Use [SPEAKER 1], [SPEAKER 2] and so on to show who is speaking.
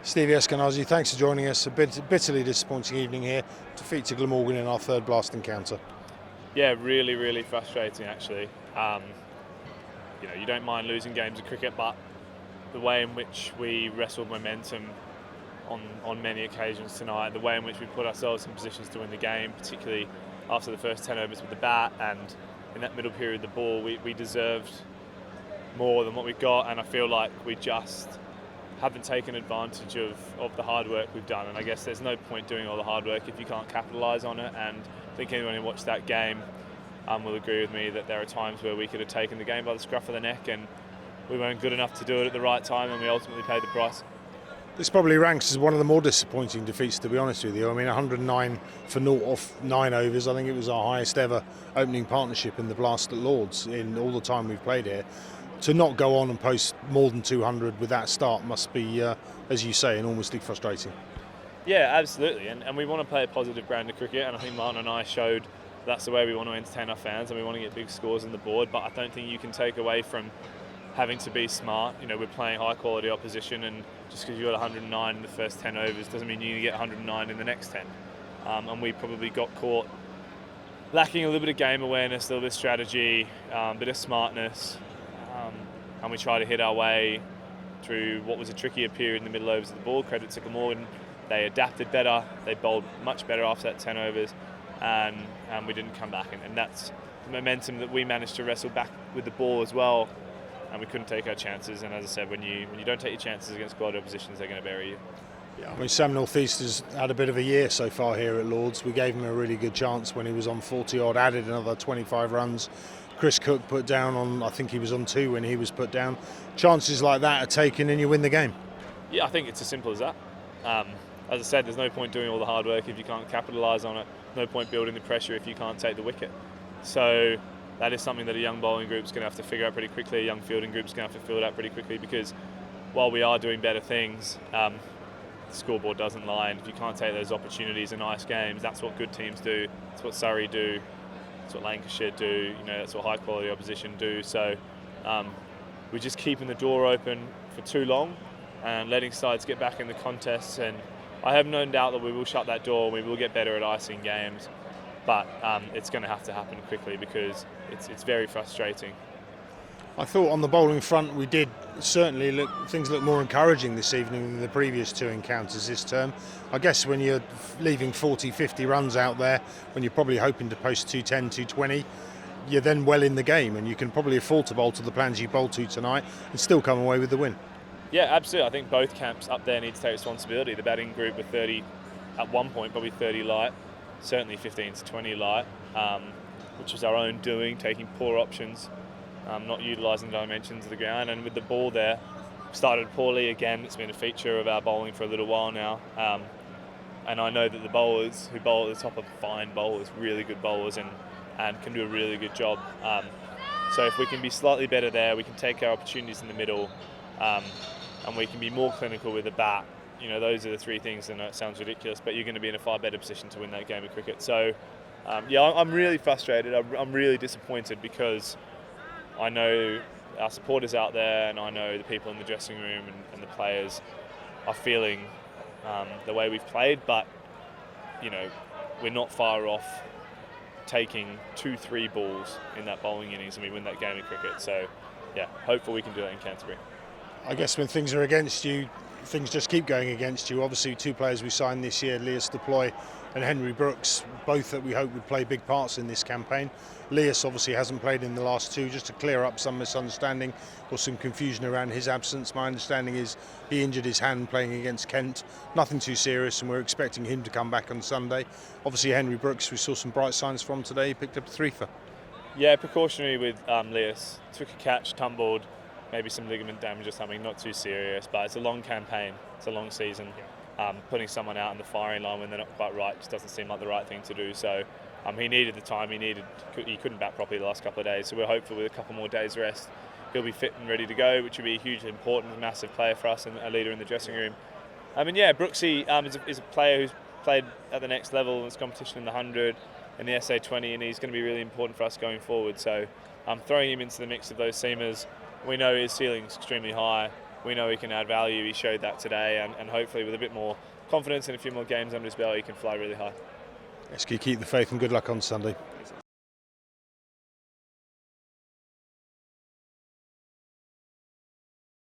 [SPEAKER 1] Stevie Eskinazi, thanks for joining us. A bitterly disappointing evening here. Defeat to Glamorgan in our third blast encounter.
[SPEAKER 2] Yeah, really frustrating actually. You don't mind losing games of cricket, but the way in which we wrestled momentum on many occasions tonight, the way in which we put ourselves in positions to win the game, particularly after the first 10 overs with the bat and in that middle period the ball, we deserved more than what we got, and I feel like we just haven't taken advantage of the hard work we've done. And I guess there's no point doing all the hard work if you can't capitalise on it, and I think anyone who watched that game will agree with me that there are times where we could have taken the game by the scruff of the neck and we weren't good enough to do it at the right time, and we ultimately paid the price.
[SPEAKER 1] This probably ranks as one of the more disappointing defeats, to be honest with you. I mean, 109 for naught off 9 overs. I think it was our highest ever opening partnership in the blast at Lords in all the time we've played here. To not go on and post more than 200 with that start must be, as you say, enormously frustrating.
[SPEAKER 2] Yeah, absolutely. And we want to play a positive brand of cricket, and I think Martin and I showed that's the way we want to entertain our fans, and we want to get big scores on the board. But I don't think you can take away from having to be smart. We're playing high quality opposition, and just because you got 109 in the first 10 overs doesn't mean you get 109 in the next 10. And we probably got caught lacking a little bit of game awareness, a little bit of strategy, a bit of smartness, and we tried to hit our way through what was a trickier period in the middle overs of the ball. Credit to Glamorgan, they adapted better, they bowled much better after that 10 overs, and we didn't come back. And that's the momentum that we managed to wrestle back with the ball as well. And we couldn't take our chances, and as I said, when you don't take your chances against quality oppositions, they're going to bury you.
[SPEAKER 1] Yeah, I mean, Sam Northeast has had a bit of a year so far here at Lords. We gave him a really good chance when he was on 40 odd, added another 25 runs. Chris Cook put down on, I think he was on 2 when he was put down. Chances like that are taken and you win the game.
[SPEAKER 2] Yeah, I think it's as simple as that. As I said, there's no point doing all the hard work if you can't capitalise on it. No point building the pressure if you can't take the wicket. So that is something that a young bowling group's going to have to figure out pretty quickly. A young fielding group's going to have to fill it out pretty quickly, because while we are doing better things, the scoreboard doesn't lie. And if you can't take those opportunities in nice games, that's what good teams do. That's what Surrey do. That's what Lancashire do. That's what high quality opposition do. So we're just keeping the door open for too long and letting sides get back in the contests. And I have no doubt that we will shut that door. We will get better at icing games. But it's going to have to happen quickly, because it's very frustrating.
[SPEAKER 1] I thought on the bowling front we did certainly things look more encouraging this evening than the previous 2 encounters this term. I guess when you're leaving 40, 50 runs out there, when you're probably hoping to post 210, 220, you're then well in the game, and you can probably afford to bowl to the plans you bowled to tonight and still come away with the win.
[SPEAKER 2] Yeah, absolutely. I think both camps up there need to take responsibility. The batting group were 30 at one point, probably 30 light. Certainly 15 to 20 light, which was our own doing, taking poor options, not utilising the dimensions of the ground. And with the ball there, started poorly again. It's been a feature of our bowling for a little while now. And I know that the bowlers who bowl at the top are fine bowlers, really good bowlers, and can do a really good job. So if we can be slightly better there, we can take our opportunities in the middle, and we can be more clinical with the bat. Those are the 3 things, and it sounds ridiculous, but you're going to be in a far better position to win that game of cricket. So, I'm really frustrated. I'm really disappointed, because I know our supporters out there, and I know the people in the dressing room and the players are feeling the way we've played, but, we're not far off taking 2-3 balls in that bowling innings and we win that game of cricket. So, hopefully we can do that in Canterbury.
[SPEAKER 1] I guess when things are against you, things just keep going against you. Obviously, 2 players we signed this year, Leas Deploy and Henry Brooks, both that we hope would play big parts in this campaign. Leas obviously hasn't played in the last 2, just to clear up some misunderstanding or some confusion around his absence. My understanding is he injured his hand playing against Kent. Nothing too serious, and we're expecting him to come back on Sunday. Obviously, Henry Brooks, we saw some bright signs from today. He picked up a 3 for.
[SPEAKER 2] Yeah, precautionary with Leas. Took a catch, tumbled, maybe some ligament damage or something, not too serious, but it's a long campaign, it's a long season. Putting someone out in the firing line when they're not quite right just doesn't seem like the right thing to do. So he needed the time, he couldn't bat properly the last couple of days, so we're hopeful with a couple more days rest he'll be fit and ready to go, which would be a hugely important, massive player for us and a leader in the dressing room. Brooksy is a player who's played at the next level in this competition in the 100 and the SA20, and he's going to be really important for us going forward. So throwing him into the mix of those seamers, we know his ceiling's extremely high. we know he can add value. He showed that today, and hopefully with a bit more confidence and a few more games under his belt, he can fly really high.
[SPEAKER 1] Eski, keep the faith and good luck on Sunday.
[SPEAKER 2] Thanks.